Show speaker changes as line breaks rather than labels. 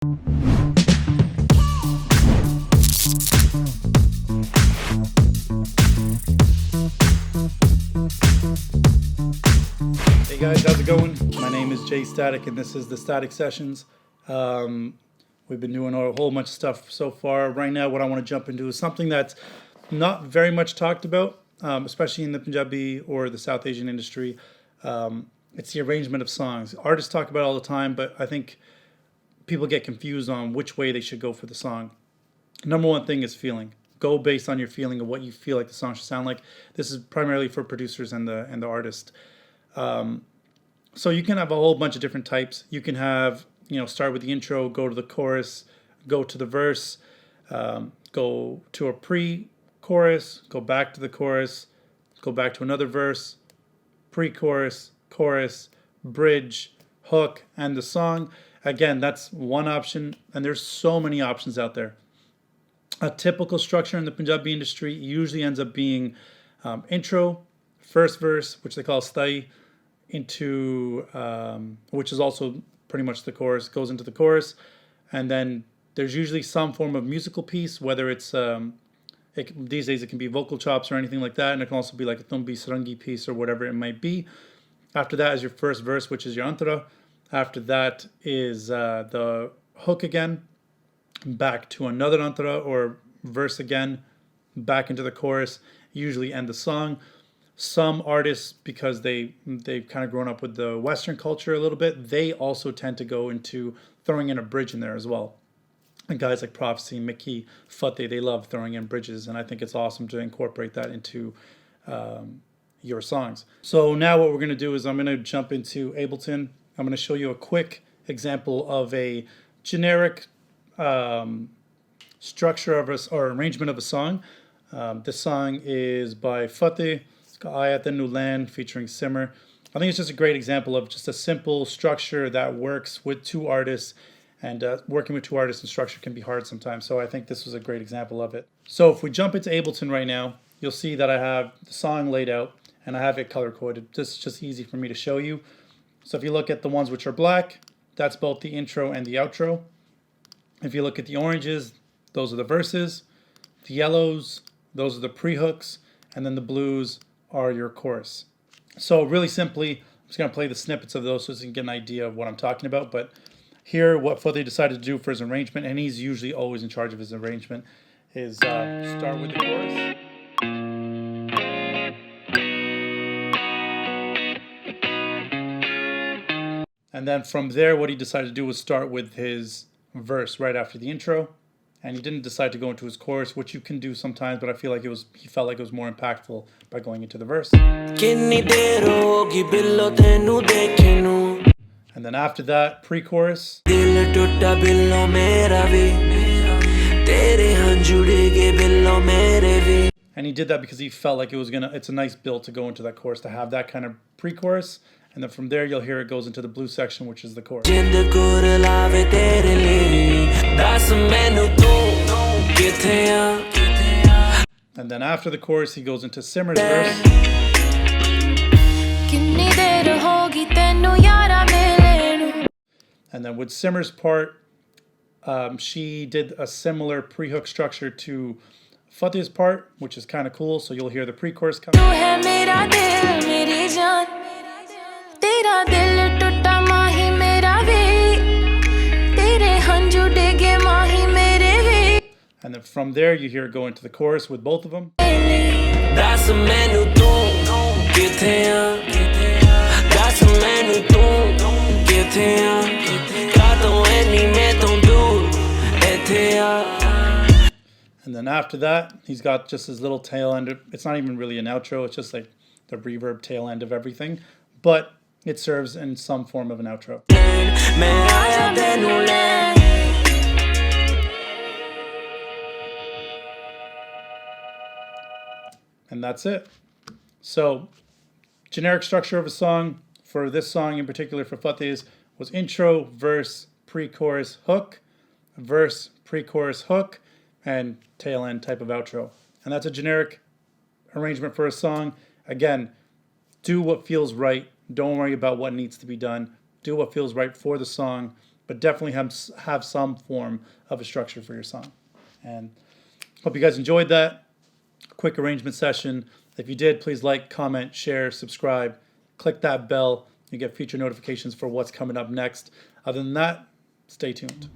Hey guys, how's it going? My name is Jay Static and this is the Static Sessions. We've been doing a whole bunch of stuff so far. Right now what I want to jump into is something that's not very much talked about, especially in the Punjabi or the South Asian industry. It's the arrangement of songs. Artists talk about it all the time, but I think people get confused on which way they should go for the song. Number one thing is feeling. Go based on your feeling of what you feel like the song should sound like. This is primarily for producers and the artist. So you can have a whole bunch of different types. You can have, start with the intro, go to the chorus, go to the verse, go to a pre-chorus, go back to the chorus, go back to another verse, pre-chorus, chorus, bridge, hook, and the song. Again, that's one option, and there's so many options out there. A typical structure in the Punjabi industry usually ends up being intro, first verse, which they call stai, into which is also pretty much the chorus, goes into the chorus, and then there's usually some form of musical piece, whether it's these days it can be vocal chops or anything like that, and it can also be like a tumbi sarangi piece or whatever it might be. After that is your first verse, which is your antara. After that is the hook again, back to another antara or verse again, back into the chorus, usually end the song. Some artists, because they've kind of grown up with the Western culture a little bit, they also tend to go into throwing in a bridge in there as well. And guys like Prophecy, Mickey, Fateh, they love throwing in bridges, and I think it's awesome to incorporate that into your songs. So now what we're going to do is I'm going to jump into Ableton. I'm going to show you a quick example of a generic structure of or arrangement of a song. This song is by Fateh. Ayat and Nulan featuring Simmer. I think it's just a great example of just a simple structure that works with two artists, and working with two artists in structure can be hard sometimes. So I think this was a great example of it. So if we jump into Ableton right now, you'll see that I have the song laid out and I have it color coded. This is just easy for me to show you. So if you look at the ones which are black, that's both the intro and the outro. If you look at the oranges, those are the verses. The yellows, those are the pre-hooks, and then the blues are your chorus. So really simply, I'm just going to play the snippets of those so you can get an idea of what I'm talking about. But here, what Fateh decided to do for his arrangement, and he's usually always in charge of his arrangement, is start with the chorus. And then from there, what he decided to do was start with his verse right after the intro. And he didn't decide to go into his chorus, which you can do sometimes, but I feel like he felt like it was more impactful by going into the verse. And then after that, pre-chorus. And he did that because he felt like it's a nice build to go into that chorus, to have that kind of pre-chorus. And then from there, you'll hear it goes into the blues section, which is the chorus. And then after the chorus, he goes into Simmer's verse. And then with Simmer's part, she did a similar pre-hook structure to Fateh's part, which is kind of cool. So you'll hear the pre-chorus coming. And then from there, you hear it go into the chorus with both of them. And then after that, he's got just his little tail end. It's not even really an outro. It's just like the reverb tail end of everything. But it serves in some form of an outro. And that's it. So, generic structure of a song for this song in particular for Fateh's was intro, verse, pre-chorus, hook, verse, pre-chorus, hook, and tail end type of outro. And that's a generic arrangement for a song. Again, do what feels right. Don't worry about what needs to be done. Do what feels right for the song, but definitely have some form of a structure for your song. And hope you guys enjoyed that quick arrangement session. If you did, please like, comment, share, subscribe, click that bell. You get future notifications for what's coming up next. Other than that, stay tuned.